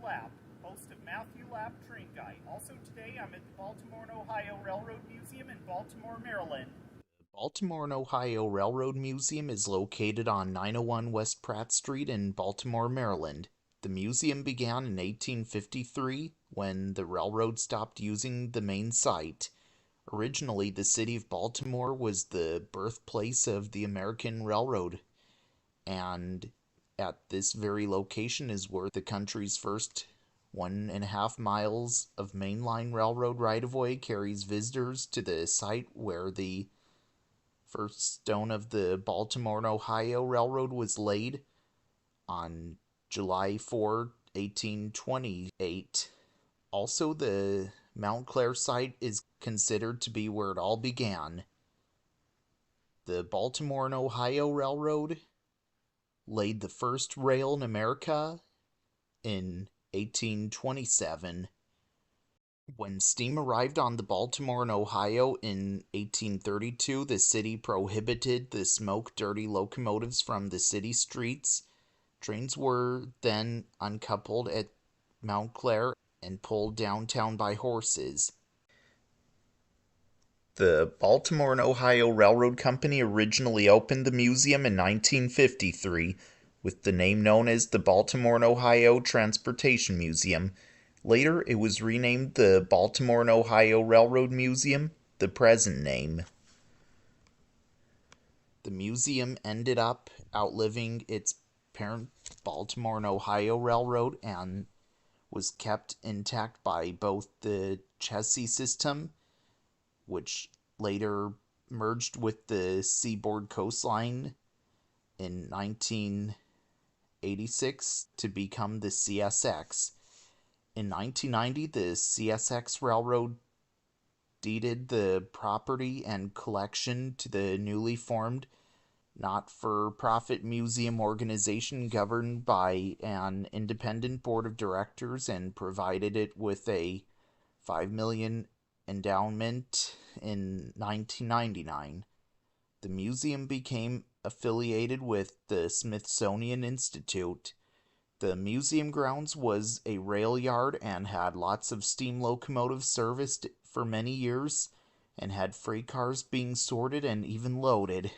Lapp, host of Matthew Lapp Train Guide. Also today I'm at the Baltimore and Ohio Railroad Museum in Baltimore, Maryland. The Baltimore and Ohio Railroad Museum is located on 901 West Pratt Street in Baltimore, Maryland. The museum began in 1853 when the railroad stopped using the main site. Originally, the city of Baltimore was the birthplace of the American Railroad, and at this very location is where the country's first 1.5 miles of mainline railroad right of way carries visitors to the site where the first stone of the Baltimore and Ohio Railroad was laid on July 4, 1828. Also, the Mount Clair site is considered to be where it all began. The Baltimore and Ohio Railroad laid the first rail in America in 1827. When steam arrived on the Baltimore and Ohio in 1832, the city prohibited the smoke-dirty locomotives from the city streets. Trains were then uncoupled at Mount Clair and pulled downtown by horses. The Baltimore and Ohio Railroad Company originally opened the museum in 1953 with the name known as the Baltimore and Ohio Transportation Museum. Later, it was renamed the Baltimore and Ohio Railroad Museum, the present name. The museum ended up outliving its parent Baltimore and Ohio Railroad and was kept intact by both the chassis system, which later merged with the Seaboard Coastline in 1986 to become the CSX. In 1990, the CSX Railroad deeded the property and collection to the newly formed not-for-profit museum organization governed by an independent board of directors and provided it with a $5 million endowment in 1999. The museum became affiliated with the Smithsonian Institute. The museum grounds was a rail yard and had lots of steam locomotives serviced for many years and had freight cars being sorted and even loaded.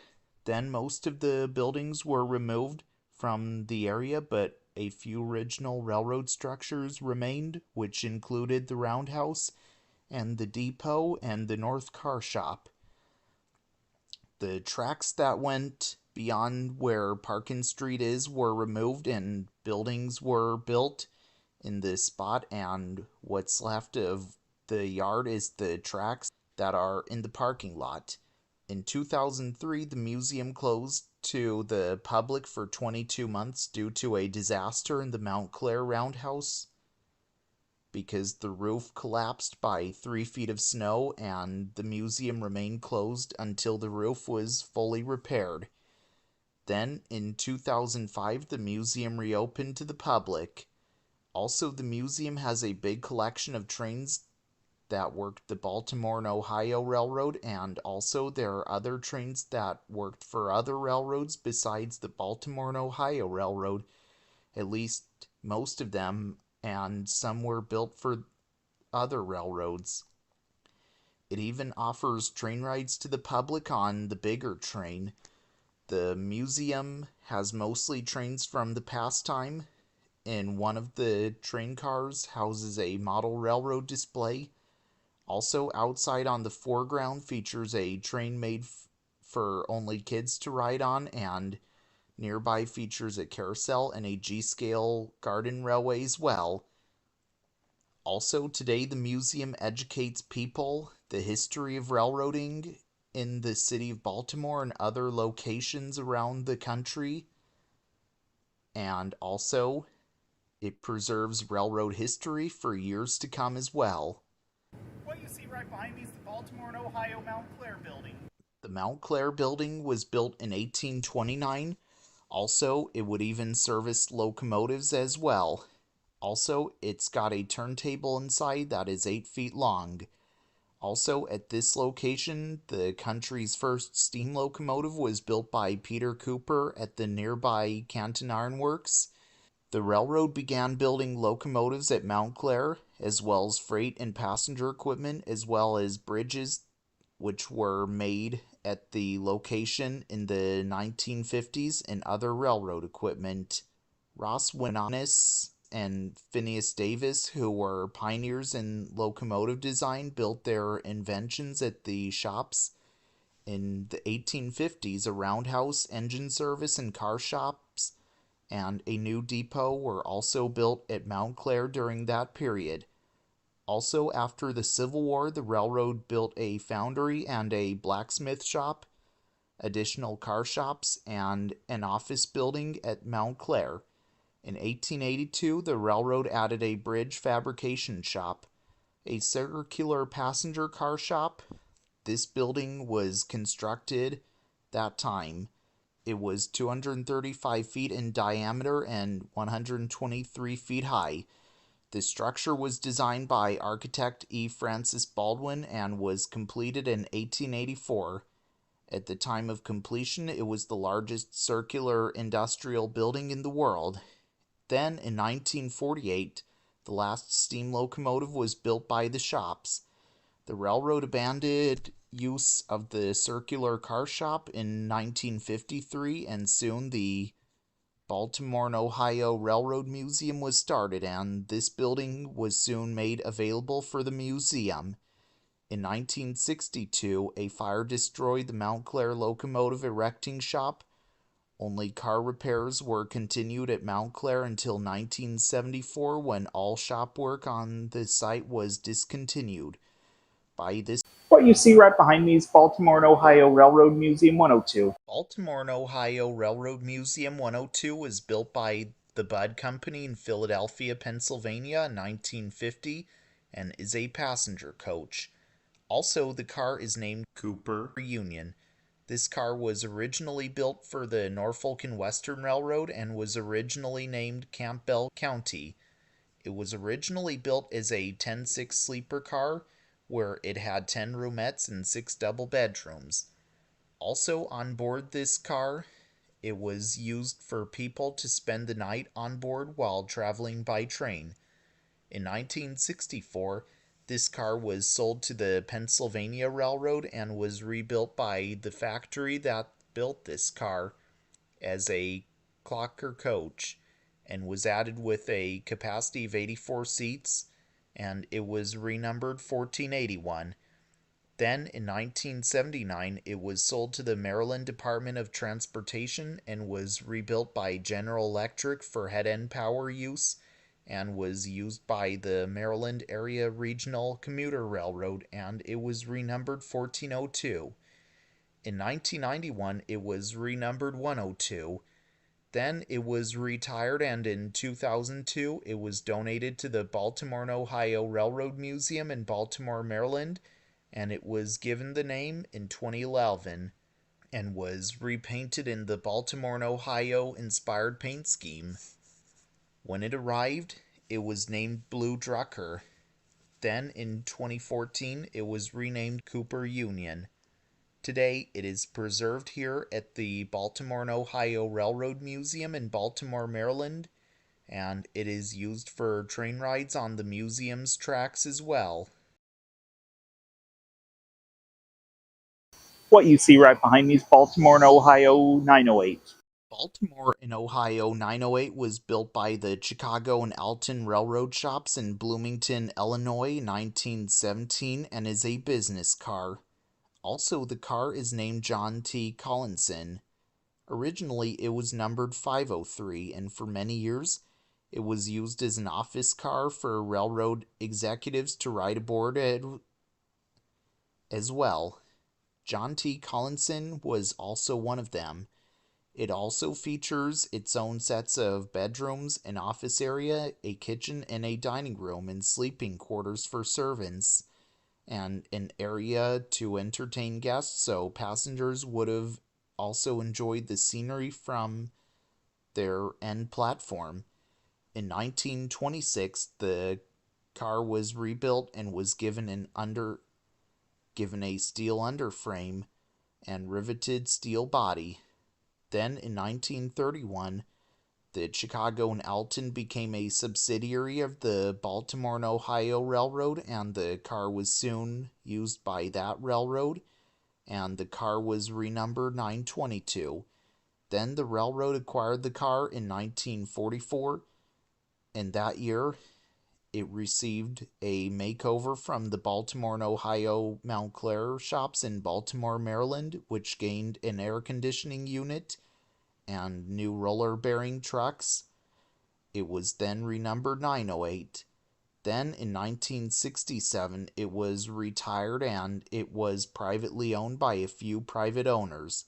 Then most of the buildings were removed from the area, but a few original railroad structures remained, which included the roundhouse and the depot and the north car shop. The tracks that went beyond where Parkin Street is were removed and buildings were built in this spot, and what's left of the yard is the tracks that are in the parking lot. In 2003, the museum closed to the public for 22 months due to a disaster in the Mount Clair Roundhouse because the roof collapsed by 3 feet of snow and the museum remained closed until the roof was fully repaired. Then, in 2005, the museum reopened to the public. Also, the museum has a big collection of trains that worked the Baltimore and Ohio Railroad, and also there are other trains that worked for other railroads besides the Baltimore and Ohio Railroad, at least most of them, and some were built for other railroads. It even offers train rides to the public on the bigger train. The museum has mostly trains from the past time. In one of the train cars houses a model railroad display. Also, outside on the foreground features a train made for only kids to ride on, and nearby features a carousel and a G-scale garden railway as well. Also, today the museum educates people the history of railroading in the city of Baltimore and other locations around the country. And also, it preserves railroad history for years to come as well. What you see right behind me is the Baltimore and Ohio Mount Clair building. The Mount Clair building was built in 1829. Also, it would even service locomotives as well. Also, it's got a turntable inside that is 8 feet long. Also, at this location, the country's first steam locomotive was built by Peter Cooper at the nearby Canton Iron Works. The railroad began building locomotives at Mount Clair, as well as freight and passenger equipment, as well as bridges, which were made at the location in the 1950s, and other railroad equipment. Ross Winonis and Phineas Davis, who were pioneers in locomotive design, built their inventions at the shops. In the 1850s, a roundhouse, engine service, and car shops and a new depot were also built at Mount Clair during that period. Also, after the Civil War, the railroad built a foundry and a blacksmith shop, additional car shops, and an office building at Mount Clair. In 1882, the railroad added a bridge fabrication shop, a circular passenger car shop. This building was constructed that time. It was 235 feet in diameter and 123 feet high. The structure was designed by architect E. Francis Baldwin and was completed in 1884. At the time of completion, it was the largest circular industrial building in the world. Then, in 1948, the last steam locomotive was built by the shops. The railroad abandoned use of the circular car shop in 1953, and soon the Baltimore and Ohio Railroad Museum was started, and this building was soon made available for the museum. In 1962, a fire destroyed the Mount Clair locomotive erecting shop. Only car repairs were continued at Mount Clair until 1974, when all shop work on the site was discontinued. By this What you see right behind me is Baltimore and Ohio Railroad Museum 102. Baltimore and Ohio Railroad Museum 102 was built by the Budd Company in Philadelphia, Pennsylvania in 1950 and is a passenger coach. Also, the car is named Cooper Union. This car was originally built for the Norfolk and Western Railroad and was originally named Campbell County. It was originally built as a 10-6 sleeper car where it had 10 roomettes and 6 double bedrooms. Also on board this car, it was used for people to spend the night on board while traveling by train. In 1964, this car was sold to the Pennsylvania Railroad and was rebuilt by the factory that built this car as a clocker coach and was added with a capacity of 84 seats, and it was renumbered 1481. Then in 1979, it was sold to the Maryland Department of Transportation and was rebuilt by General Electric for head-end power use and was used by the Maryland Area Regional Commuter Railroad, and it was renumbered 1402. In 1991, it was renumbered 102. Then it was retired, and in 2002, it was donated to the Baltimore and Ohio Railroad Museum in Baltimore, Maryland, and it was given the name in 2011 and was repainted in the Baltimore and Ohio inspired paint scheme. When it arrived, it was named Blue Drucker. Then in 2014, it was renamed Cooper Union. Today, it is preserved here at the Baltimore and Ohio Railroad Museum in Baltimore, Maryland, and it is used for train rides on the museum's tracks as well. What you see right behind me is Baltimore and Ohio 908. Baltimore and Ohio 908 was built by the Chicago and Alton Railroad Shops in Bloomington, Illinois, 1917, and is a business car. Also, the car is named John T. Collinson. Originally, it was numbered 503, and for many years, it was used as an office car for railroad executives to ride aboard as well. John T. Collinson was also one of them. It also features its own sets of bedrooms, an office area, a kitchen, and a dining room and sleeping quarters for servants, and an area to entertain guests, so passengers would have also enjoyed the scenery from their end platform. In 1926, the car was rebuilt and was given a steel underframe and riveted steel body. Then in 1931, The Chicago and Alton became a subsidiary of the Baltimore and Ohio Railroad, and the car was soon used by that railroad, and the car was renumbered 922. Then the railroad acquired the car in 1944, and that year it received a makeover from the Baltimore and Ohio Montclair shops in Baltimore, Maryland, which gained an air conditioning unit and new roller bearing trucks. It was then renumbered 908. Then in 1967, it was retired and it was privately owned by a few private owners.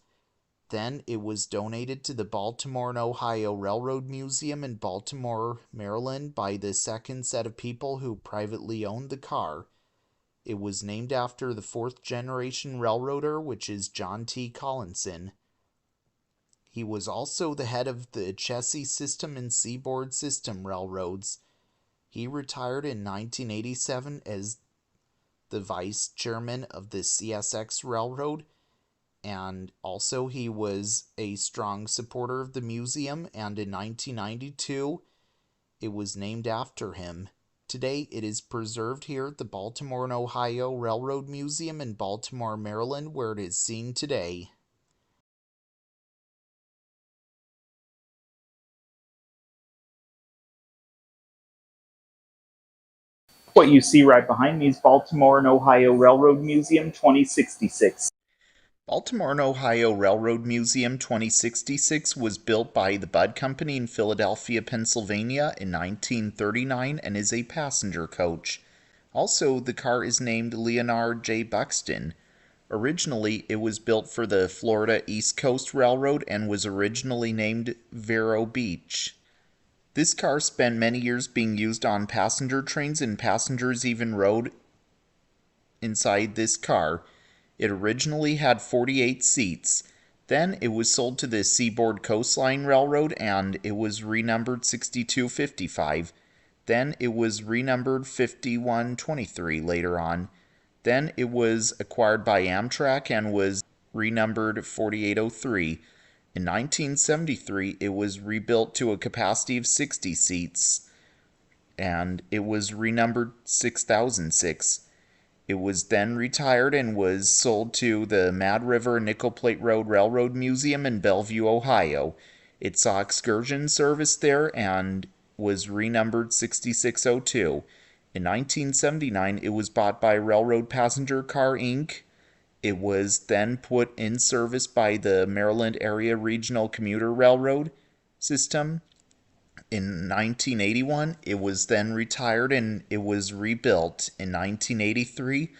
Then it was donated to the Baltimore and Ohio Railroad Museum in Baltimore, Maryland by the second set of people who privately owned the car. It was named after the fourth generation railroader, which is John T. Collinson. He was also the head of the Chessie System and Seaboard System Railroads. He retired in 1987 as the vice chairman of the CSX Railroad, and also he was a strong supporter of the museum, and in 1992 it was named after him. Today it is preserved here at the Baltimore and Ohio Railroad Museum in Baltimore, Maryland, where it is seen today. What you see right behind me is Baltimore and Ohio Railroad Museum 2066. Baltimore and Ohio Railroad Museum 2066 was built by the Budd Company in Philadelphia, Pennsylvania in 1939 and is a passenger coach. Also, the car is named Leonard J. Buxton. Originally, it was built for the Florida East Coast Railroad and was originally named Vero Beach. This car spent many years being used on passenger trains, and passengers even rode inside this car. It originally had 48 seats. Then it was sold to the Seaboard Coastline Railroad and it was renumbered 6255. Then it was renumbered 5123 later on. Then it was acquired by Amtrak and was renumbered 4803. In 1973, it was rebuilt to a capacity of 60 seats and it was renumbered 6006. It was then retired and was sold to the Mad River Nickel Plate Road Railroad Museum in Bellevue, Ohio. It saw excursion service there and was renumbered 6602. In 1979, it was bought by Railroad Passenger Car Inc. It was then put in service by the Maryland Area Regional Commuter Railroad System. In 1981, it was then retired and it was rebuilt in 1983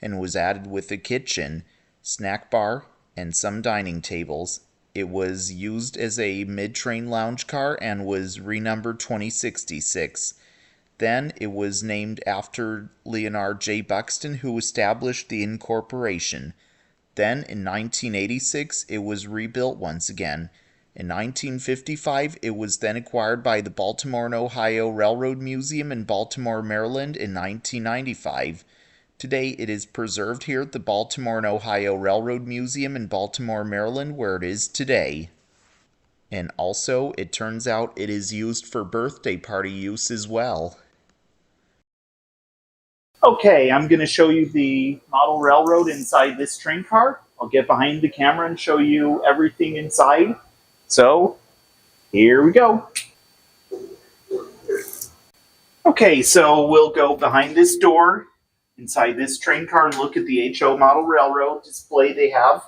and was added with a kitchen, snack bar, and some dining tables. It was used as a mid-train lounge car and was renumbered 2066. Then it was named after Leonard J. Buxton, who established the incorporation. Then in 1986, it was rebuilt once again. In 1955, it was then acquired by the Baltimore and Ohio Railroad Museum in Baltimore, Maryland in 1995. Today, it is preserved here at the Baltimore and Ohio Railroad Museum in Baltimore, Maryland, where it is today. And also, it turns out it is used for birthday party use as well. Okay, I'm going to show you the model railroad inside this train car. I'll get behind the camera and show you everything inside. So, here we go. Okay, so we'll go behind this door inside this train car and look at the HO model railroad display they have.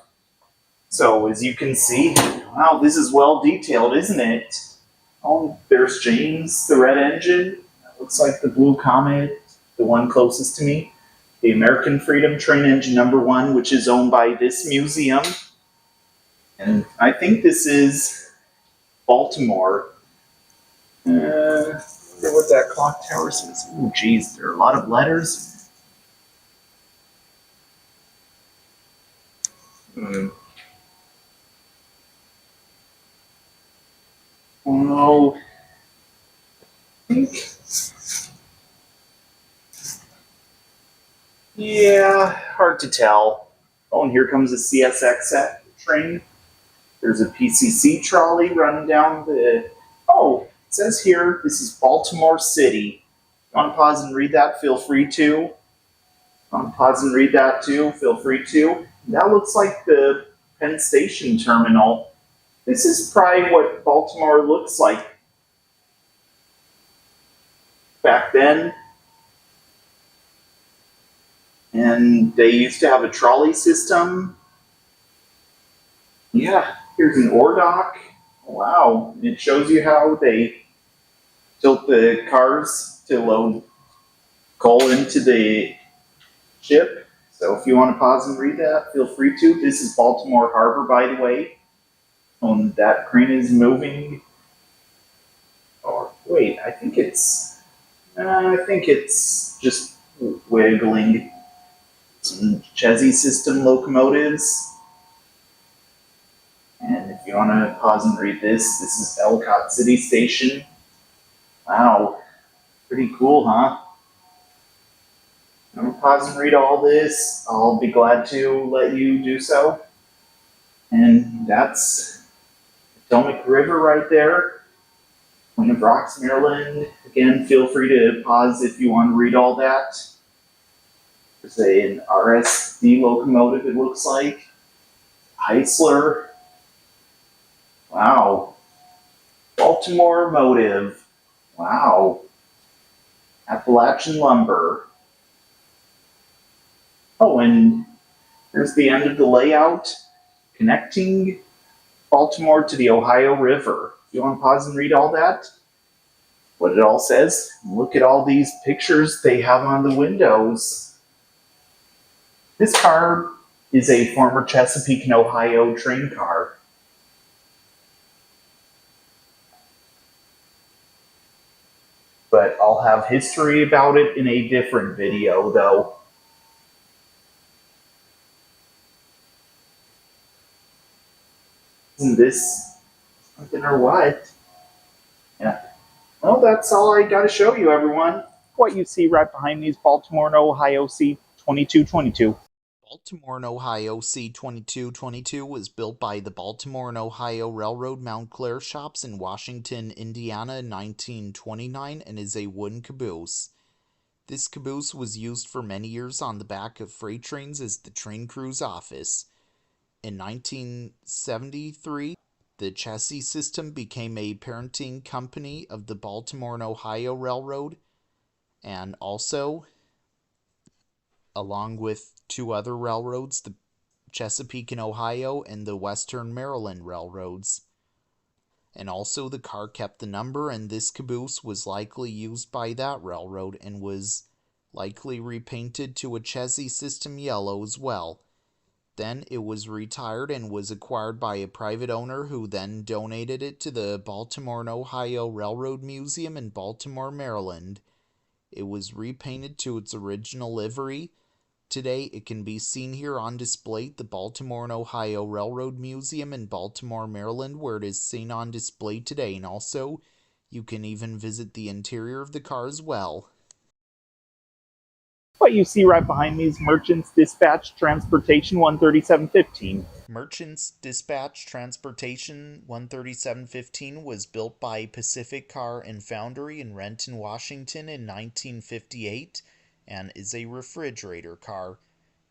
So, as you can see, wow, this is well detailed, isn't it? Oh, there's James, the red engine. That looks like the Blue Comet, the one closest to me. The American Freedom Train Engine number 1, which is owned by this museum. And I think this is Baltimore. What that clock tower says. Oh, geez, there are a lot of letters. Oh, I think. Yeah, hard to tell. Oh, and here comes a CSX train. There's a PCC trolley running down the. Oh, it says here this is Baltimore City. You want to pause and read that? Feel free to. Pause and read that too. Feel free to. That looks like the Penn Station terminal. This is probably what Baltimore looks like back then. And they used to have a trolley system. Yeah, here's an ore dock. Wow. It shows you how they tilt the cars to load coal into the ship. So if you want to pause and read that, feel free to. This is Baltimore Harbor, by the way. That crane is moving. Or wait, I think it's just wiggling. Some Chesney system locomotives. And if you want to pause and read this, this is Ellicott City Station. Wow, pretty cool, huh? I'm gonna pause and read all this. I'll be glad to let you do so. And that's Potomac River right there. Queen of Rocks, Maryland. Again, feel free to pause if you want to read all that. There's an RSD locomotive, it looks like. Heisler. Wow. Baltimore Motive. Wow. Appalachian Lumber. Oh, and there's the end of the layout connecting Baltimore to the Ohio River. You want to pause and read all that? What it all says? Look at all these pictures they have on the windows. This car is a former Chesapeake and Ohio train car. But I'll have history about it in a different video, though. Isn't this something or what? Yeah. Well, that's all I got to show you, everyone. What you see right behind me is Baltimore and Ohio C-2222. Baltimore and Ohio C-2222 was built by the Baltimore and Ohio Railroad Montclair shops in Washington, Indiana in 1929 and is a wooden caboose. This caboose was used for many years on the back of freight trains as the train crew's office. In 1973, the chassis system became a parenting company of the Baltimore and Ohio Railroad, and also, along with two other railroads, the Chesapeake and Ohio and the Western Maryland Railroads. And also, the car kept the number, and this caboose was likely used by that railroad and was likely repainted to a chassis system yellow as well. Then it was retired and was acquired by a private owner who then donated it to the Baltimore and Ohio Railroad Museum in Baltimore, Maryland. It was repainted to its original livery. Today it can be seen here on display at the Baltimore and Ohio Railroad Museum in Baltimore, Maryland, where it is seen on display today, and also you can even visit the interior of the car as well. What you see right behind me is Merchants Dispatch Transportation 13715. Merchants Dispatch Transportation 13715 was built by Pacific Car and Foundry in Renton, Washington in 1958 and is a refrigerator car.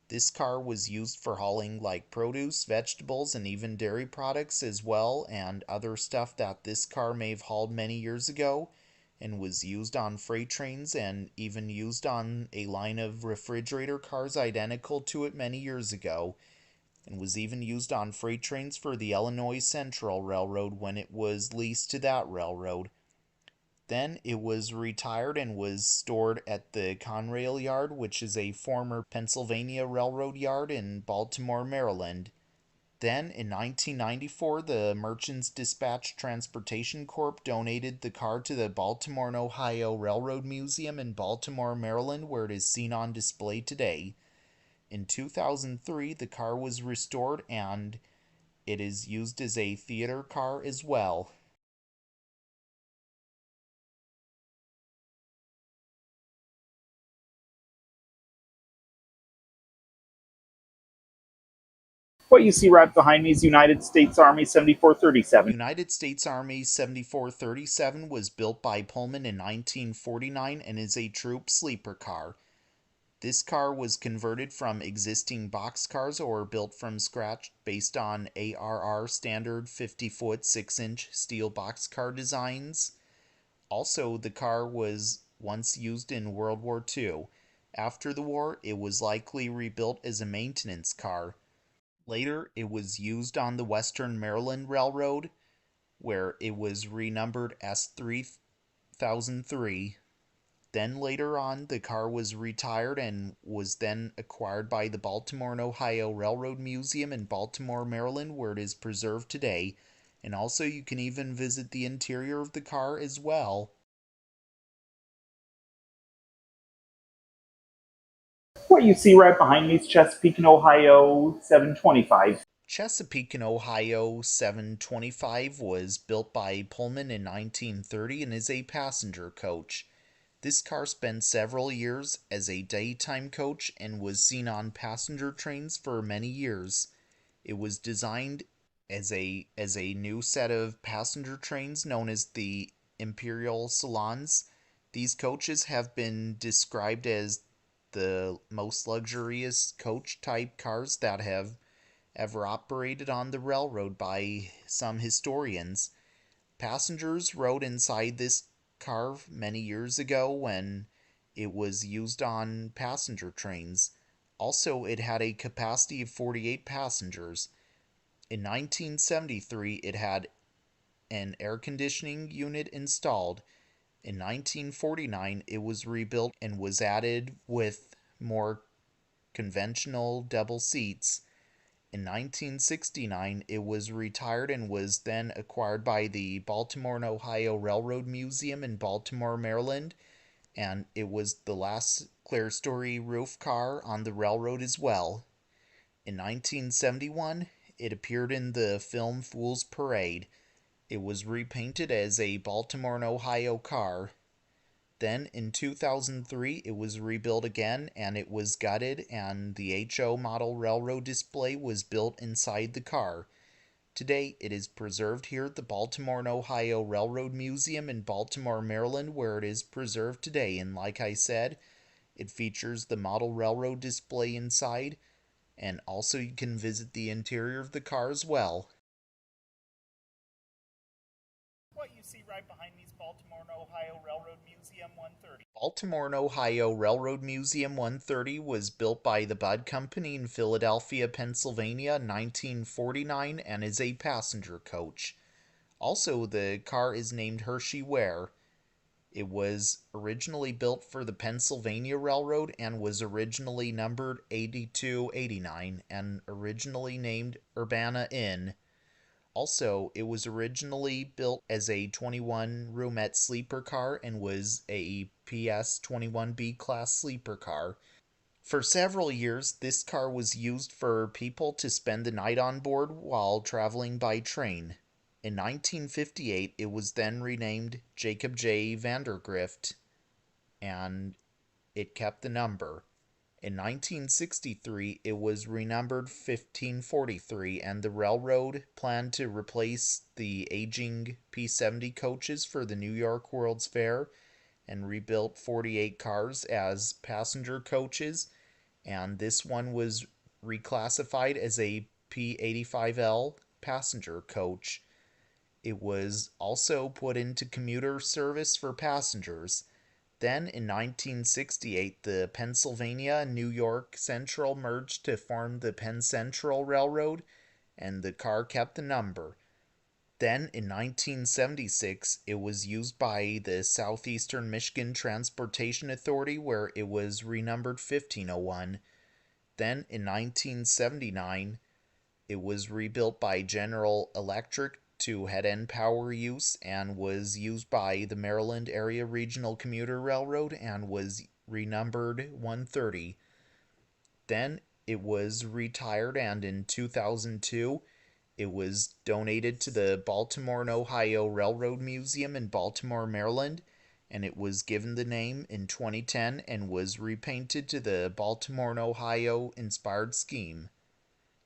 This car was used for hauling like produce, vegetables, and even dairy products as well, and other stuff that this car may have hauled many years ago, and was used on freight trains and even used on a line of refrigerator cars identical to it many years ago, and was even used on freight trains for the Illinois Central Railroad when it was leased to that railroad. Then it was retired and was stored at the Conrail Yard, which is a former Pennsylvania Railroad yard in Baltimore, Maryland. Then, in 1994, the Merchants Dispatch Transportation Corp. donated the car to the Baltimore and Ohio Railroad Museum in Baltimore, Maryland, where it is seen on display today. In 2003, the car was restored and it is used as a theater car as well. What you see right behind me is United States Army 7437. United States Army 7437 was built by Pullman in 1949 and is a troop sleeper car. This car was converted from existing boxcars or built from scratch based on ARR standard 50-foot 6-inch steel boxcar designs. Also, the car was once used in World War II. After the war, it was likely rebuilt as a maintenance car. Later, it was used on the Western Maryland Railroad, where it was renumbered S3003. Then later on, the car was retired and was then acquired by the Baltimore and Ohio Railroad Museum in Baltimore, Maryland, where it is preserved today. And also, you can even visit the interior of the car as well. What you see right behind me is Chesapeake and Ohio 725. Chesapeake and Ohio 725 was built by Pullman in 1930 and is a passenger coach. This car spent several years as a daytime coach and was seen on passenger trains for many years. It was designed as a new set of passenger trains known as the Imperial Salons. These coaches have been described as the most luxurious coach type cars that have ever operated on the railroad by some historians. Passengers rode inside this car many years ago when it was used on passenger trains. Also, it had a capacity of 48 passengers. In 1973, it had an air conditioning unit installed. In 1949, it was rebuilt and was added with more conventional double seats. In 1969, it was retired and was then acquired by the Baltimore and Ohio Railroad Museum in Baltimore, Maryland, and it was the last clear-story roof car on the railroad as well. In 1971, it appeared in the film Fool's Parade. It was repainted as a Baltimore and Ohio car. Then in 2003, it was rebuilt again and it was gutted, and the HO model railroad display was built inside the car. Today, it is preserved here at the Baltimore and Ohio Railroad Museum in Baltimore, Maryland, where it is preserved today. And like I said, it features the model railroad display inside, and also you can visit the interior of the car as well. What you see right behind me is Baltimore and Ohio Railroad Museum 130. Baltimore and Ohio Railroad Museum 130 was built by the Budd Company in Philadelphia, Pennsylvania in 1949 and is a passenger coach. Also, the car is named Hershey Ware. It was originally built for the Pennsylvania Railroad and was originally numbered 8289 and originally named Urbana Inn. Also, it was originally built as a 21 roomette sleeper car and was a PS 21B class sleeper car. For several years, this car was used for people to spend the night on board while traveling by train. In 1958, it was then renamed Jacob J. Vandergrift, and it kept the number. In 1963, it was renumbered 1543, and the railroad planned to replace the aging P70 coaches for the New York World's Fair and rebuilt 48 cars as passenger coaches, and this one was reclassified as a P85L passenger coach. It was also put into commuter service for passengers. Then in 1968, the Pennsylvania and New York Central merged to form the Penn Central Railroad, and the car kept the number. Then in 1976, it was used by the Southeastern Michigan Transportation Authority, where it was renumbered 1501. Then in 1979, it was rebuilt by General Electric to head end power use and was used by the Maryland Area Regional Commuter Railroad and was renumbered 130. Then it was retired, and in 2002 it was donated to the Baltimore and Ohio Railroad Museum in Baltimore, Maryland, and it was given the name in 2010 and was repainted to the Baltimore and Ohio inspired scheme.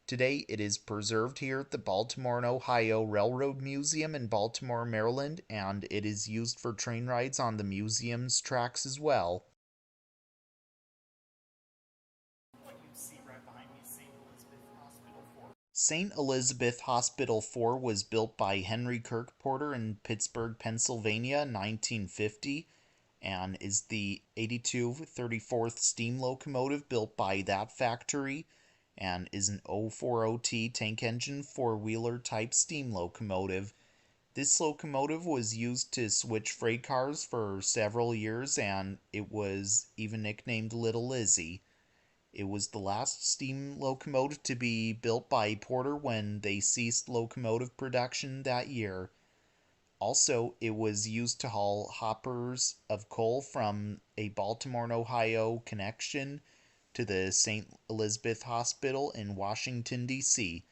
Today, it is preserved here at the Baltimore and Ohio Railroad Museum in Baltimore, Maryland, and it is used for train rides on the museum's tracks as well. What you see right behind me is St. Elizabeth Hospital 4. St. Elizabeth Hospital 4 was built by Henry Kirkporter in Pittsburgh, Pennsylvania in 1950 and is the 8234th steam locomotive built by that factory and is an 040T tank engine four-wheeler type steam locomotive. This locomotive was used to switch freight cars for several years and it was even nicknamed Little Lizzie. It was the last steam locomotive to be built by Porter when they ceased locomotive production that year. Also, it was used to haul hoppers of coal from a Baltimore and Ohio connection to the St. Elizabeth Hospital in Washington, D.C.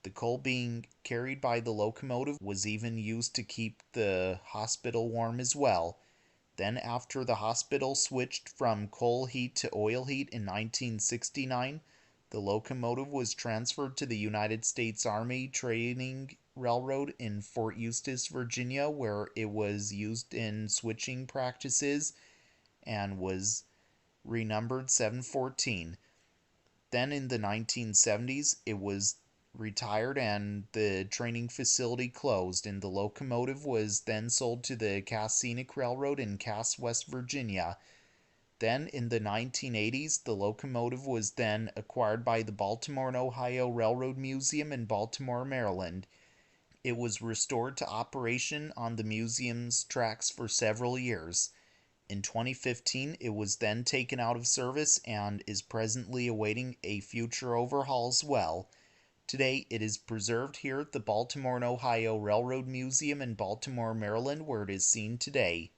The coal being carried by the locomotive was even used to keep the hospital warm as well. Then, after the hospital switched from coal heat to oil heat in 1969, the locomotive was transferred to the United States Army Training Railroad in Fort Eustis, Virginia, where it was used in switching practices and was renumbered 714. Then in the 1970s, it was retired and the training facility closed, and the locomotive was then sold to the Cass Scenic Railroad in Cass, West Virginia. Then in the 1980s, the locomotive was then acquired by the Baltimore and Ohio Railroad Museum in Baltimore, Maryland. It was restored to operation on the museum's tracks for several years. In 2015, it was then taken out of service and is presently awaiting a future overhaul as well. Today, it is preserved here at the Baltimore and Ohio Railroad Museum in Baltimore, Maryland, where it is seen today.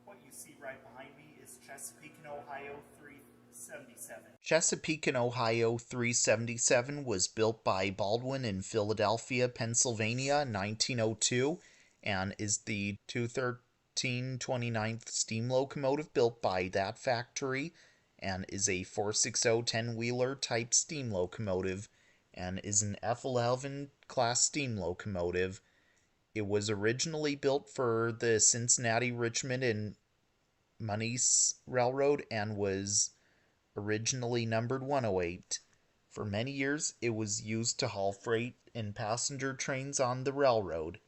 What you see right behind me is Chesapeake and Ohio 377. Chesapeake and Ohio 377 was built by Baldwin in Philadelphia, Pennsylvania in 1902 and is the 213/29th steam locomotive built by that factory and is a 460 10-wheeler type steam locomotive and is an F11 class steam locomotive. It was originally built for the Cincinnati, Richmond, and Manise Railroad and was originally numbered 108. For many years, it was used to haul freight and passenger trains on the railroad.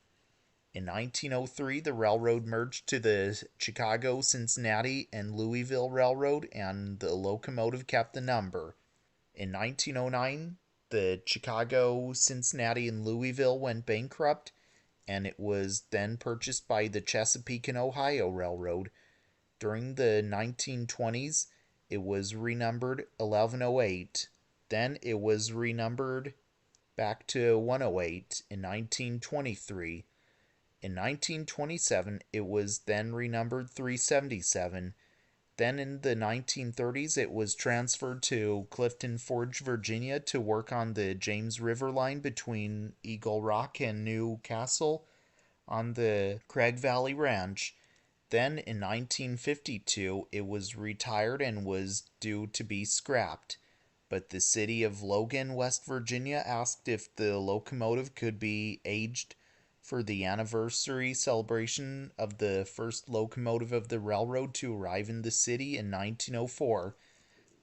In 1903, the railroad merged to the Chicago, Cincinnati, and Louisville Railroad, and the locomotive kept the number. In 1909, the Chicago, Cincinnati, and Louisville went bankrupt, and it was then purchased by the Chesapeake and Ohio Railroad. During the 1920s, it was renumbered 1108. Then it was renumbered back to 108 in 1923. In 1927, it was then renumbered 377. Then in the 1930s, it was transferred to Clifton Forge, Virginia to work on the James River line between Eagle Rock and New Castle on the Craig Valley Ranch. Then in 1952, it was retired and was due to be scrapped. But the city of Logan, West Virginia asked if the locomotive could be aged for the anniversary celebration of the first locomotive of the railroad to arrive in the city in 1904.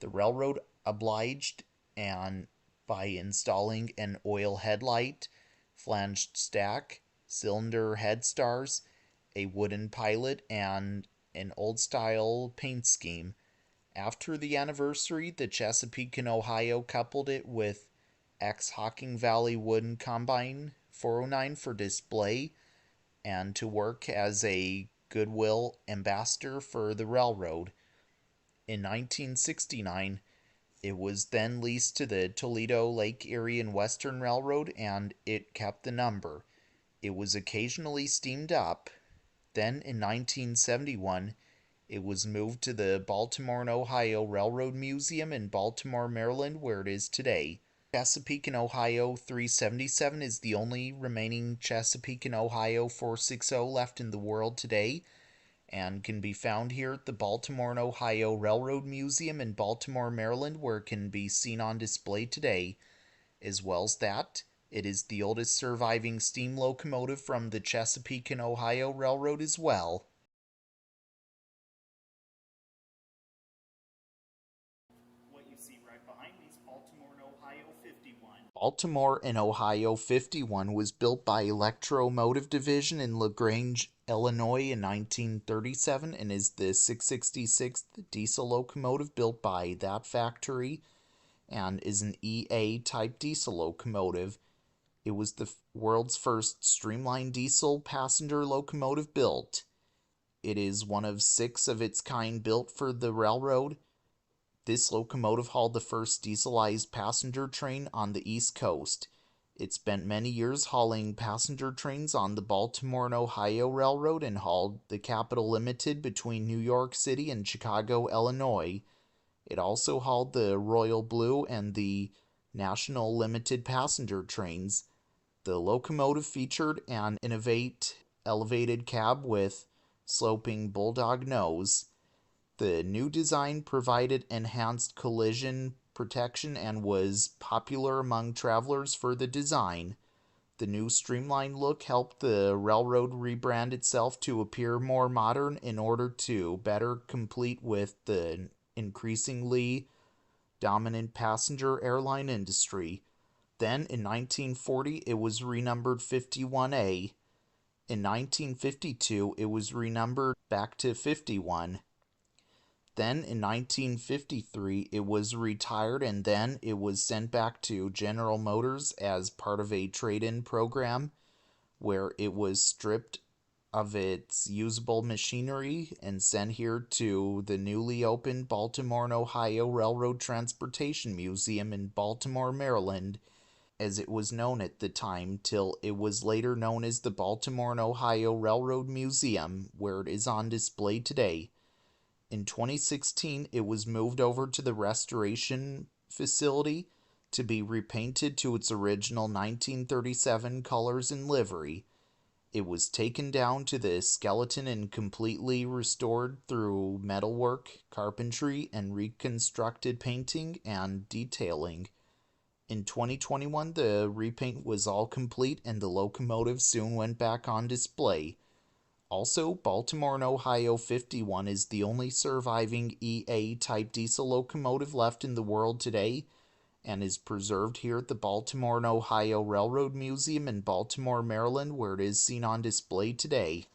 The railroad obliged and by installing an oil headlight, flanged stack, cylinder head stars, a wooden pilot, and an old style paint scheme. After the anniversary, the Chesapeake and Ohio coupled it with ex Hocking Valley Wooden Combine 409 for display and to work as a goodwill ambassador for the railroad. In 1969, it was then leased to the Toledo Lake Erie and Western Railroad and it kept the number. It was occasionally steamed up. Then in 1971, it was moved to the Baltimore and Ohio Railroad Museum in Baltimore, Maryland, where it is today. Chesapeake and Ohio 377 is the only remaining Chesapeake and Ohio 460 left in the world today, and can be found here at the Baltimore and Ohio Railroad Museum in Baltimore, Maryland, where it can be seen on display today. As well as that, it is the oldest surviving steam locomotive from the Chesapeake and Ohio Railroad as well. What you see right behind me is Baltimore and Ohio 51. Baltimore and Ohio 51 was built by Electromotive Division in LaGrange, Illinois in 1937 and is the 666th diesel locomotive built by that factory and is an EA type diesel locomotive. It was the world's first streamlined diesel passenger locomotive built. It is one of 6 of its kind built for the railroad. This locomotive hauled the first dieselized passenger train on the East Coast. It spent many years hauling passenger trains on the Baltimore and Ohio Railroad and hauled the Capital Limited between New York City and Chicago, Illinois. It also hauled the Royal Blue and the National Limited passenger trains. The locomotive featured an innovate elevated cab with sloping bulldog nose. The new design provided enhanced collision protection and was popular among travelers for the design. The new streamlined look helped the railroad rebrand itself to appear more modern in order to better compete with the increasingly dominant passenger airline industry. Then in 1940 it was renumbered 51A. In 1952 it was renumbered back to 51. Then in 1953 it was retired and then it was sent back to General Motors as part of a trade-in program where it was stripped of its usable machinery and sent here to the newly opened Baltimore and Ohio Railroad Transportation Museum in Baltimore, Maryland, as it was known at the time, till it was later known as the Baltimore and Ohio Railroad Museum, where it is on display today. In 2016, it was moved over to the restoration facility to be repainted to its original 1937 colors and livery. It was taken down to the skeleton and completely restored through metalwork, carpentry, and reconstructed painting and detailing. In 2021, the repaint was all complete and the locomotive soon went back on display. Also, Baltimore and Ohio 51 is the only surviving EA type diesel locomotive left in the world today and is preserved here at the Baltimore and Ohio Railroad Museum in Baltimore, Maryland, where it is seen on display today.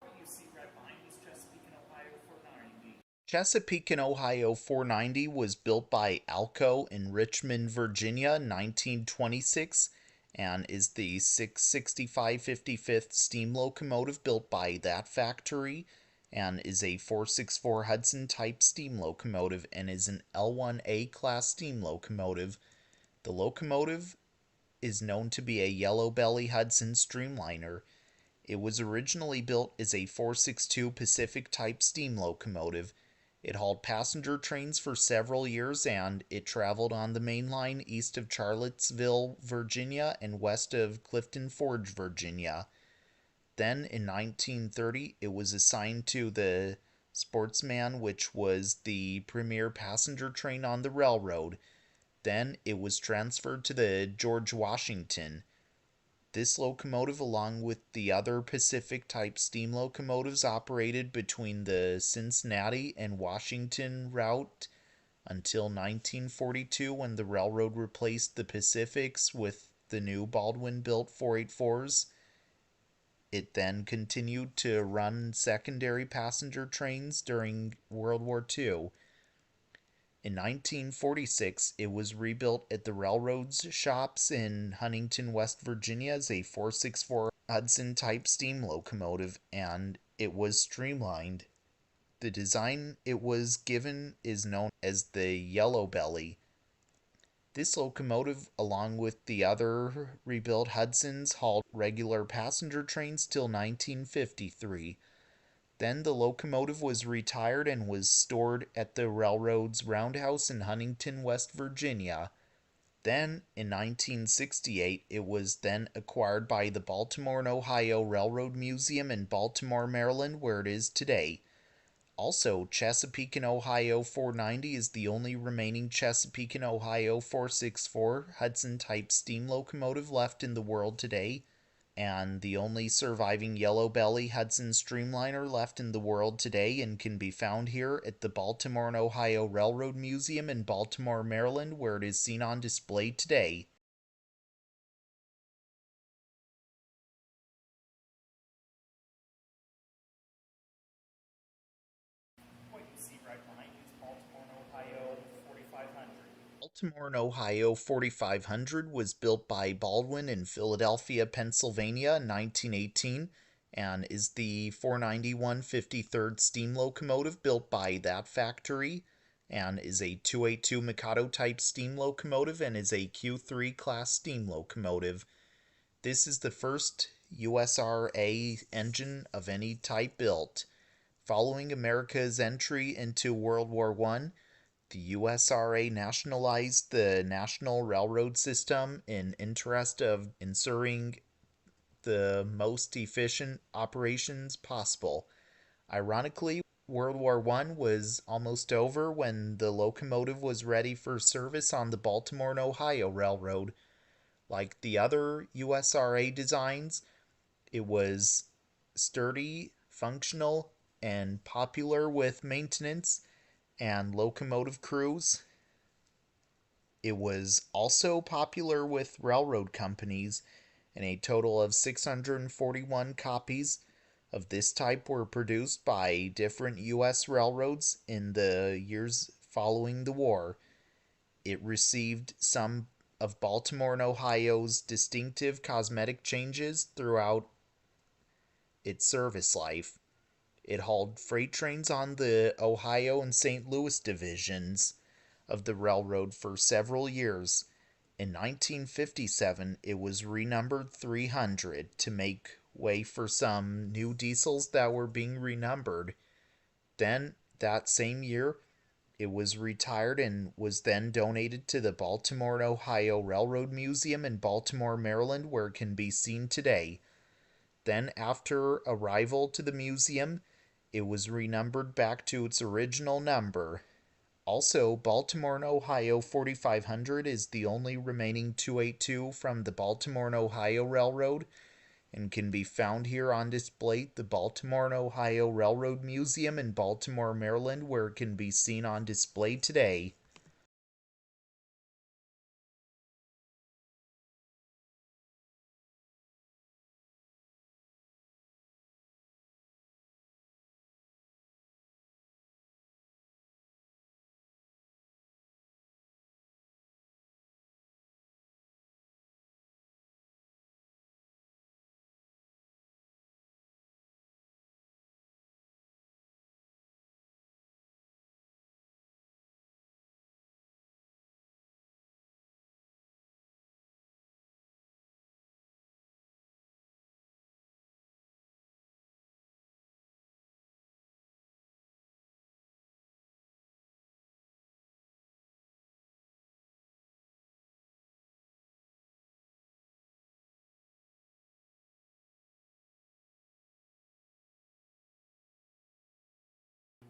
What you see right behind me is Chesapeake and Ohio 490. Chesapeake and Ohio 490 was built by Alco in Richmond, Virginia in 1926 and is the 665 55th steam locomotive built by that factory and is a 464 Hudson type steam locomotive and is an L1A class steam locomotive. The locomotive is known to be a yellow belly Hudson streamliner. It was originally built as a 462 Pacific type steam locomotive. It hauled passenger trains for several years and it traveled on the main line east of Charlottesville, Virginia and west of Clifton Forge, Virginia. Then in 1930 it was assigned to the Sportsman, which was the premier passenger train on the railroad. Then it was transferred to the George Washington. This locomotive, along with the other Pacific type steam locomotives, operated between the Cincinnati and Washington route until 1942 when the railroad replaced the Pacifics with the new Baldwin built 484s. It then continued to run secondary passenger trains during World War II. In 1946, it was rebuilt at the railroad's shops in Huntington, West Virginia as a 464 Hudson type steam locomotive, and it was streamlined. The design it was given is known as the Yellow Belly. This locomotive, along with the other rebuilt Hudsons, hauled regular passenger trains till 1953. Then the locomotive was retired and was stored at the railroad's roundhouse in Huntington, West Virginia. Then, in 1968, it was then acquired by the Baltimore and Ohio Railroad Museum in Baltimore, Maryland, where it is today. Also, Chesapeake and Ohio 490 is the only remaining Chesapeake and Ohio 464 Hudson type steam locomotive left in the world today, and the only surviving yellow belly Hudson streamliner left in the world today, and can be found here at the Baltimore and Ohio Railroad Museum in Baltimore, Maryland, where it is seen on display today. What you see right behind you is Baltimore, Ohio 4500. Baltimore and Ohio 4500 was built by Baldwin in Philadelphia, Pennsylvania in 1918, and is the 491 53rd steam locomotive built by that factory, and is a 282 Mikado type steam locomotive, and is a Q3 class steam locomotive. This is the first USRA engine of any type built. Following America's entry into World War I, the USRA nationalized the national railroad system in interest of ensuring the most efficient operations possible. Ironically, World War I was almost over when the locomotive was ready for service on the Baltimore and Ohio Railroad. Like the other USRA designs, it was sturdy, functional, and popular with maintenance and locomotive crews. It was also popular with railroad companies, and a total of 641 copies of this type were produced by different U.S. railroads in the years following the war. It received some of Baltimore and Ohio's distinctive cosmetic changes throughout its service life. It hauled freight trains on the Ohio and St. Louis divisions of the railroad for several years. In 1957, it was renumbered 300 to make way for some new diesels that were being renumbered. Then, that same year, it was retired and was then donated to the Baltimore and Ohio Railroad Museum in Baltimore, Maryland, where it can be seen today. Then, after arrival to the museum, it was renumbered back to its original number. Also, Baltimore and Ohio 4500 is the only remaining 282 from the Baltimore and Ohio Railroad, and can be found here on display at the Baltimore and Ohio Railroad Museum in Baltimore, Maryland, where it can be seen on display today.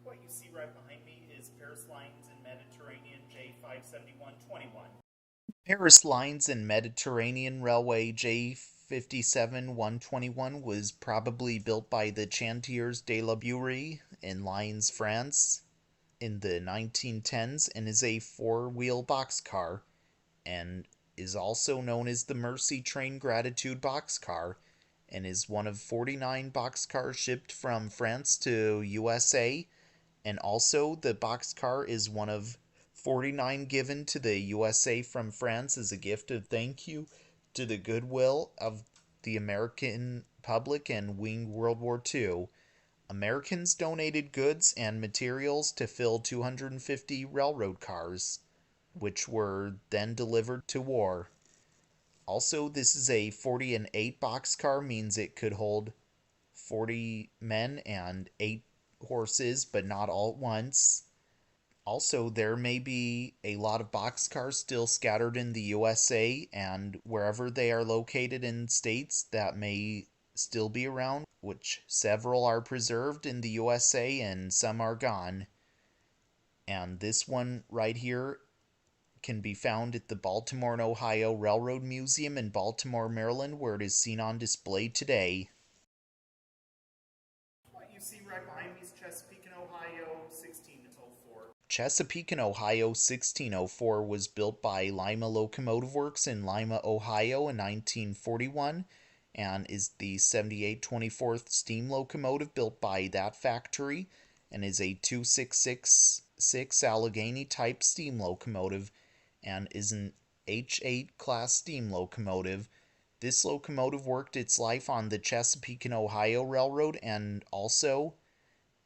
What you see right behind me is Paris Lines and Mediterranean J57121. Paris Lines and Mediterranean Railway J57 121 was probably built by the Chantiers de la Burerie in Lyons, France in the 1910s, and is a four-wheel boxcar, and is also known as the Mercy Train Gratitude boxcar, and is one of 49 boxcars shipped from France to USA, and also the boxcar is one of 49 given to the USA from France as a gift of thank you to the goodwill of the American Republic and wing World War II, Americans donated goods and materials to fill 250 railroad cars, which were then delivered to war. Also, this is a 40 and 8 boxcar, means it could hold 40 men and 8 horses, but not all at once. Also, there may be a lot of boxcars still scattered in the USA, and wherever they are located in states that may still be around, which several are preserved in the USA and some are gone. And this one right here can be found at the Baltimore and Ohio Railroad Museum in Baltimore, Maryland, where it is seen on display today. What you see right behind me is Chesapeake and Ohio 1604. Chesapeake and Ohio 1604 was built by Lima Locomotive Works in Lima, Ohio in 1941 and is the 7824th steam locomotive built by that factory and is a 2666 Allegheny type steam locomotive and is an H8 class steam locomotive. This locomotive worked its life on the Chesapeake and Ohio Railroad, and also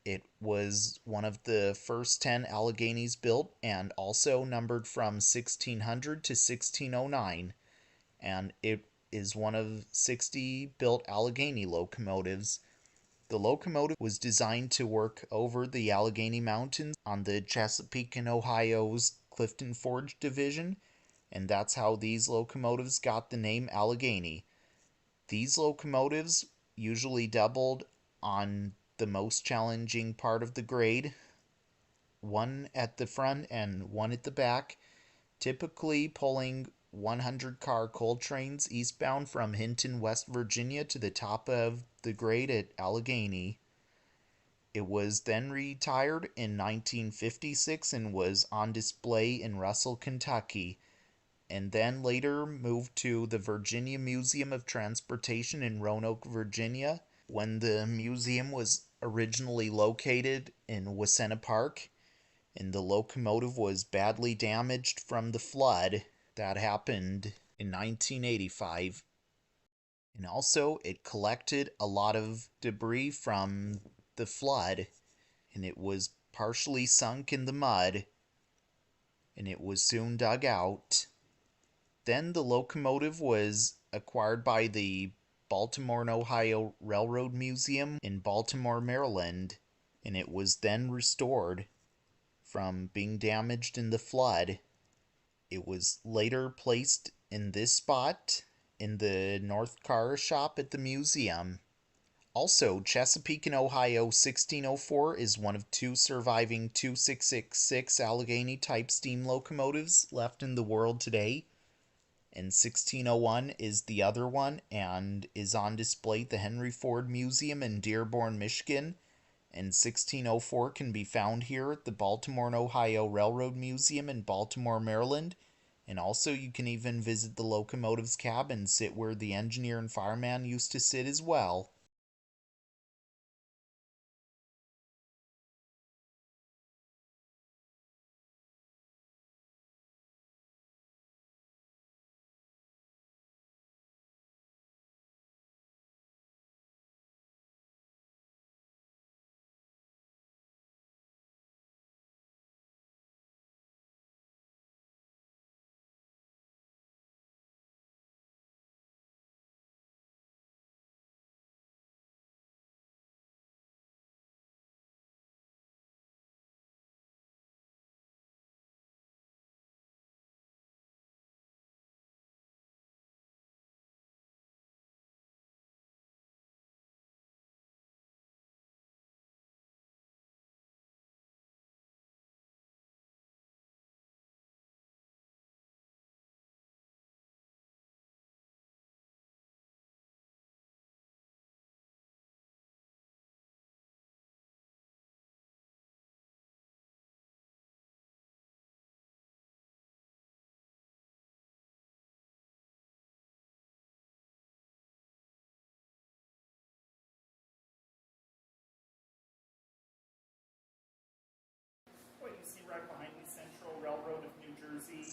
it was one of the first 10 Alleghenies built and also numbered from 1600 to 1609. And it is one of 60 built Allegheny locomotives. The locomotive was designed to work over the Allegheny Mountains on the Chesapeake and Ohio's Clifton Forge Division, and that's how these locomotives got the name Allegheny. These locomotives usually doubled on the most challenging part of the grade, one at the front and one at the back, typically pulling 100-car coal trains eastbound from Hinton, West Virginia to the top of the grade at Allegheny. It was then retired in 1956 and was on display in Russell, Kentucky, and then later moved to the Virginia Museum of Transportation in Roanoke, Virginia, when the museum was originally located in Wasena Park, and the locomotive was badly damaged from the flood that happened in 1985. And also, it collected a lot of debris from the flood, and it was partially sunk in the mud, and it was soon dug out. Then the locomotive was acquired by the Baltimore and Ohio Railroad Museum in Baltimore, Maryland, and it was then restored from being damaged in the flood. It was later placed in this spot in the North Car Shop at the museum. Also, Chesapeake and Ohio 1604 is one of two surviving 2666 Allegheny type steam locomotives left in the world today, and 1601 is the other one and is on display at the Henry Ford Museum in Dearborn, Michigan. And 1604 can be found here at the Baltimore and Ohio Railroad Museum in Baltimore, Maryland. And also, you can even visit the locomotive's cab and sit where the engineer and fireman used to sit as well.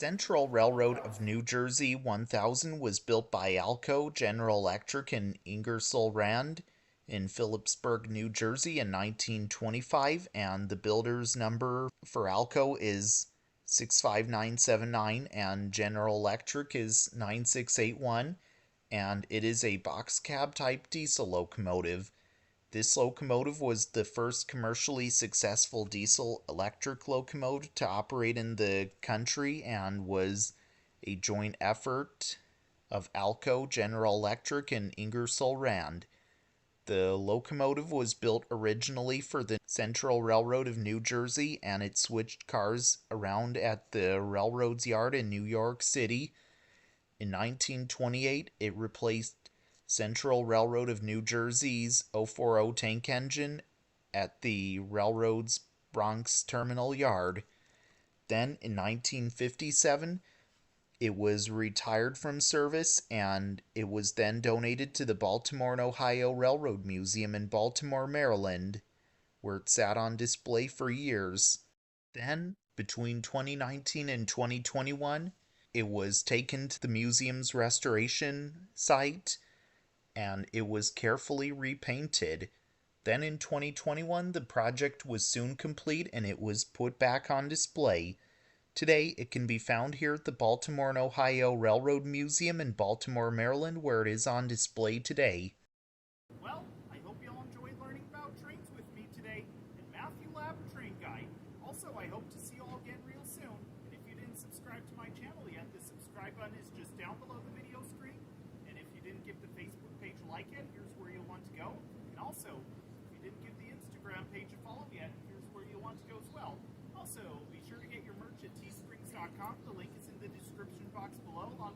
Central Railroad of New Jersey 1000 was built by Alco, General Electric, and Ingersoll Rand in Phillipsburg, New Jersey in 1925, and the builder's number for Alco is 65979 and General Electric is 9681, and it is a box cab type diesel locomotive. This locomotive was the first commercially successful diesel electric locomotive to operate in the country and was a joint effort of Alco, General Electric, and Ingersoll Rand. The locomotive was built originally for the Central Railroad of New Jersey, and it switched cars around at the railroad's yard in New York City. In 1928, it replaced Central Railroad of New Jersey's 040 tank engine at the railroad's Bronx Terminal Yard. Then, in 1957, it was retired from service and it was then donated to the Baltimore and Ohio Railroad Museum in Baltimore, Maryland, where it sat on display for years. Then, between 2019 and 2021, it was taken to the museum's restoration site and it was carefully repainted. Then in 2021, the project was soon complete and it was put back on display. Today, it can be found here at the Baltimore and Ohio Railroad Museum in Baltimore, Maryland, where it is on display today. Well, I hope you all enjoyed learning about trains with me today in Matthew Lab Train Guide. Also, I hope to see you all again real soon. And if you didn't subscribe to my channel yet, the subscribe button is just down below the video screen. And if you didn't give the Facebook page a like yet, here's where you'll want to go. And also, if you didn't give the Instagram page a follow yet, here's where you'll want to go as well. Also, be sure to get your merch at teesprings.com. The link is in the description box below, along